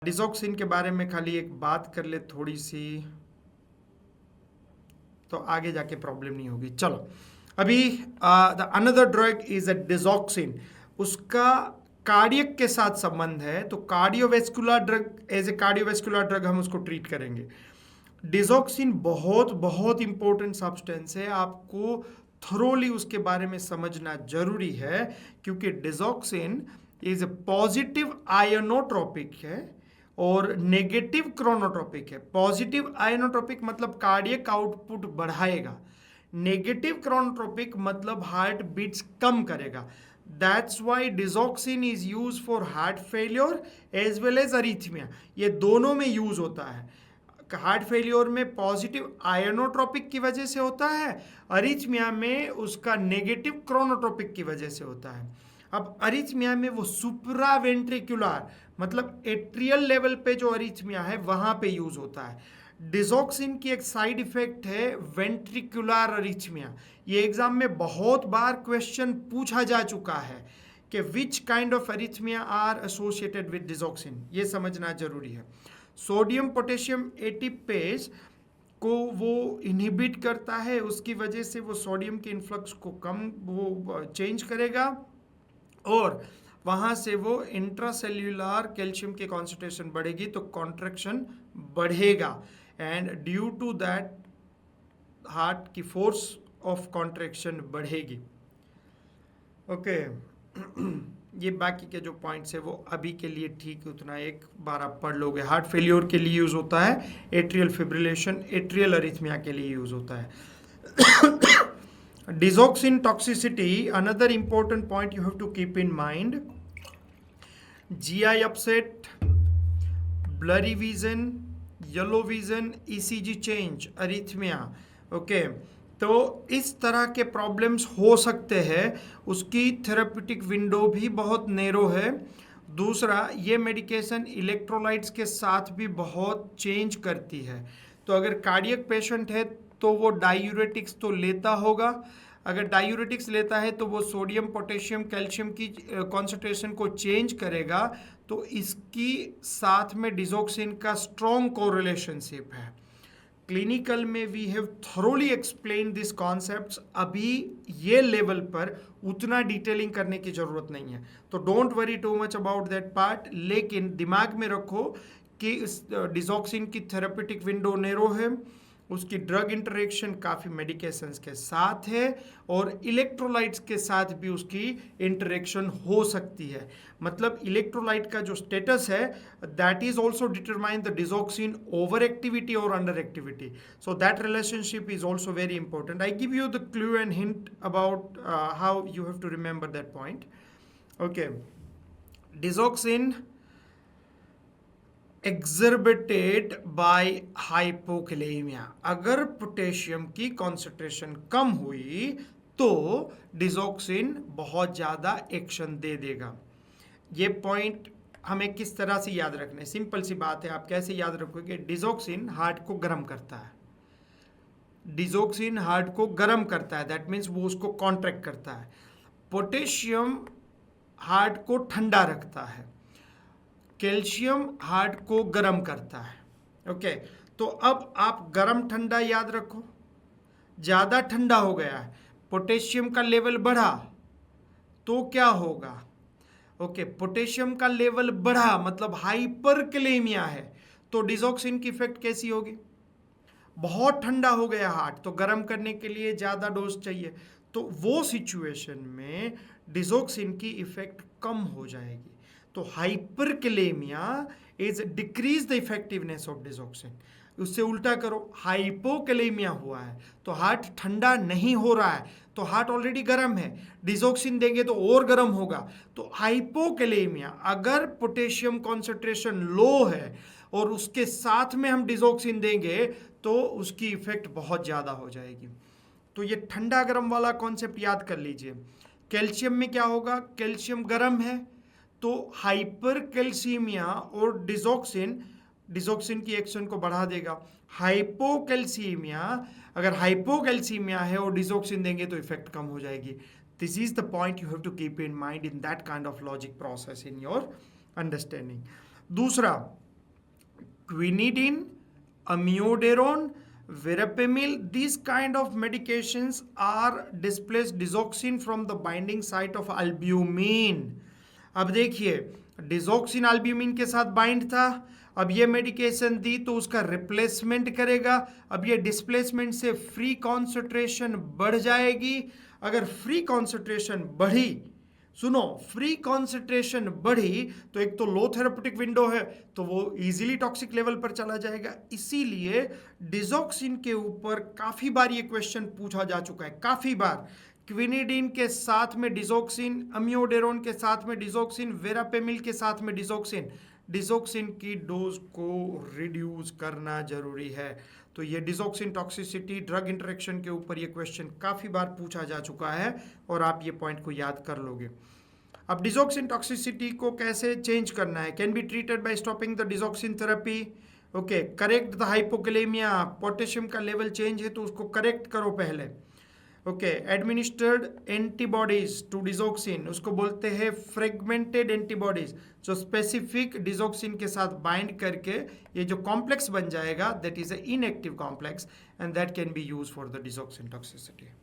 डिसॉक्सिन के बारे में खाली एक बात कर ले थोड़ी सी, तो आगे जाके प्रॉब्लम नहीं होगी। चलो अभी the another drug is a digoxin, उसका कार्डियक के साथ संबंध है, तो cardiovascular drug, as a cardiovascular drug हम उसको ट्रीट करेंगे। डिसॉक्सिन बहुत बहुत इंपॉर्टेंट सब्सटेंस है, आपको थरोली उसके बारे में समझना जरूरी है, क्योंकि डिसॉक्सिन इज ए पॉजिटिव आयनोट्रोपिक है और नेगेटिव क्रोनोट्रोपिक है। पॉजिटिव आयनोट्रोपिक मतलब कार्डियक आउटपुट बढ़ाएगा, नेगेटिव क्रोनोट्रोपिक मतलब हार्ट बीट्स कम करेगा। That's why digoxin is use for heart failure as well as arrhythmia, ये दोनों में यूज होता है। हार्ट फेलियर में पॉजिटिव आयनोट्रोपिक की वजह से होता है, अरिथमिया में उसका नेगेटिव क्रोनोट्रोपिक की वजह से होता है। अब अरिथमिया में वो सुप्रावेंट्रिकुलर मतलब एट्रियल लेवल पे जो अरिथमिया है वहां पे यूज होता है। डिसॉक्सिन की एक साइड इफेक्ट है वेंट्रिकुलर अरिथमिया। ये एग्जाम में बहुत बार क्वेश्चन पूछा जा चुका है कि which kind of arrhythmia are associated with digoxin, ये समझना जरूरी है। सोडियम पोटेशियम एटीपेज को वो इनहिबिट करता है, उसकी वजह से वो सोडियम के इन्फ्लक्स को कम वो चेंज करेगा और वहाँ से वो इंट्रासेल्यूलर कैल्शियम की कॉन्सेंट्रेशन बढ़ेगी तो कॉन्ट्रैक्शन बढ़ेगा, and due to that heart की फोर्स ऑफ कॉन्ट्रैक्शन बढ़ेगी। ओके ये बाकी के जो पॉइंट्स है वो अभी के लिए ठीक उतना एक बार आप पढ़ लोगे। हार्ट फेलियर के लिए यूज होता है, एट्रियल फिब्रिलेशन, एट्रियल अरिथमिया के लिए यूज होता है। Digoxin toxicity, another important point you have to keep in mind: GI upset, blurry vision, yellow vision, ECG change, arrhythmia. Okay, तो इस तरह के प्रॉब्लम्स हो सकते हैं, उसकी थेरेप्यूटिक विंडो भी बहुत नैरो है। दूसरा, ये मेडिकेशन इलेक्ट्रोलाइट्स के साथ भी बहुत चेंज करती है, तो अगर कार्डियक पेशेंट है तो वो डायूरेटिक्स तो लेता होगा। अगर डायूरेटिक्स लेता है तो वो सोडियम पोटेशियम कैल्शियम की कॉन्सेंट्रेशन को चेंज करेगा, तो इसकी साथ में डिसॉक्सिन का स्ट्रॉन्ग कोरिलेशनशिप है। क्लिनिकल में we have thoroughly explain this concepts, अभी ये लेवल पर उतना डिटेलिंग करने की जरूरत नहीं है, तो don't worry too much about that part. लेकिन दिमाग में रखो कि डिसॉक्सिन की थेरेप्यूटिक विंडो नैरो है, उसकी ड्रग इंटरेक्शन काफ़ी मेडिकेशंस के साथ है और इलेक्ट्रोलाइट्स के साथ भी उसकी इंटरेक्शन हो सकती है। मतलब इलेक्ट्रोलाइट का जो स्टेटस है that is also determine the digoxin over activity और under activity, so that relationship is also very important. I give you the clue and hint about how you have to remember that point. Okay, digoxin exaggerated by hypokalaemia, अगर potassium की concentration कम हुई तो डिसॉक्सिन बहुत ज़्यादा action दे देगा। ये point हमें किस तरह से याद रखना है, सिंपल सी बात है, आप कैसे याद रखोगे? डिसॉक्सिन हार्ट को गर्म करता है, डिसॉक्सिन हार्ट को गर्म करता है, दैट मीन्स वो उसको कॉन्ट्रैक्ट करता है। पोटेशियम हार्ट को ठंडा रखता है, कैल्शियम हार्ट को गर्म करता है। ओके, तो अब आप गर्म ठंडा याद रखो, ज़्यादा ठंडा हो गया है, पोटेशियम का लेवल बढ़ा तो क्या होगा? ओके, पोटेशियम का लेवल बढ़ा मतलब हाइपरकैलेमिया है, तो डिसॉक्सिन की इफेक्ट कैसी होगी? बहुत ठंडा हो गया हार्ट, तो गर्म करने के लिए ज़्यादा डोज चाहिए, तो वो सिचुएशन में डिसॉक्सिन की इफेक्ट कम हो जाएगी। तो hyperkalaemia is decrease the effectiveness of digoxin. उससे उल्टा करो, हाइपोकैलेमिया हुआ है तो हार्ट ठंडा नहीं हो रहा है, तो हार्ट ऑलरेडी गर्म है, डिसॉक्सिन देंगे तो और गर्म होगा। तो हाइपोकैलेमिया, अगर पोटेशियम कॉन्सेंट्रेशन लो है और उसके साथ में हम डिसॉक्सिन देंगे तो उसकी इफेक्ट बहुत ज़्यादा हो जाएगी। तो ये ठंडा गर्म वाला कॉन्सेप्ट याद कर लीजिए। कैल्शियम में क्या होगा? कैल्शियम गर्म है तो हाइपरकैल्सीमिया और डिसॉक्सिन की एक्शन को बढ़ा देगा। हाइपोकैल्सीमिया, अगर हाइपोकैल्सीमिया है और डिसॉक्सिन देंगे तो इफेक्ट कम हो जाएगी। This is the point you have to keep in mind in that kind of logic process in your understanding. दूसरा, quinidine, amiodarone, verapamil, these kind of medications are displaced digoxin from the binding site of albumin. अब देखिए digoxin albumin के साथ bind था, अब ये medication दी तो उसका रिप्लेसमेंट करेगा। अब ये डिस्प्लेसमेंट से फ्री कॉन्सेंट्रेशन बढ़ जाएगी। अगर फ्री कॉन्सेंट्रेशन बढ़ी, सुनो, फ्री कॉन्सेंट्रेशन बढ़ी तो एक तो लो थेरेप्यूटिक विंडो है तो वो इजीली टॉक्सिक लेवल पर चला जाएगा। इसीलिए डिजोक्सिन के ऊपर काफी बार ये क्वेश्चन पूछा जा चुका है, काफी बार। क्विनिडीन के साथ में डिजोक्सिन, अमियोडेरोन के साथ में डिजोक्सिन, वेरापेमिल के साथ में डिजोक्सिन, डिजोक्सिन की डोज को रिड्यूस करना जरूरी है। तो ये डिजोक्सिन टॉक्सिसिटी ड्रग इंटरेक्शन के ऊपर ये क्वेश्चन काफ़ी बार पूछा जा चुका है और आप ये पॉइंट को याद कर लोगे। अब डिजोक्सिन टॉक्सिसिटी को कैसे चेंज करना है? Can be treated by stopping the digoxin therapy. Okay, correct the hypokalaemia, potassium का लेवल चेंज है तो उसको करेक्ट करो पहले। Okay, administered antibodies to digoxin, उसको बोलते हैं फ्रेगमेंटेड एंटीबॉडीज, जो स्पेसिफिक डिजोक्सिन के साथ बाइंड करके ये जो कॉम्प्लेक्स बन जाएगा that is a inactive complex and that can be use for the digoxin toxicity.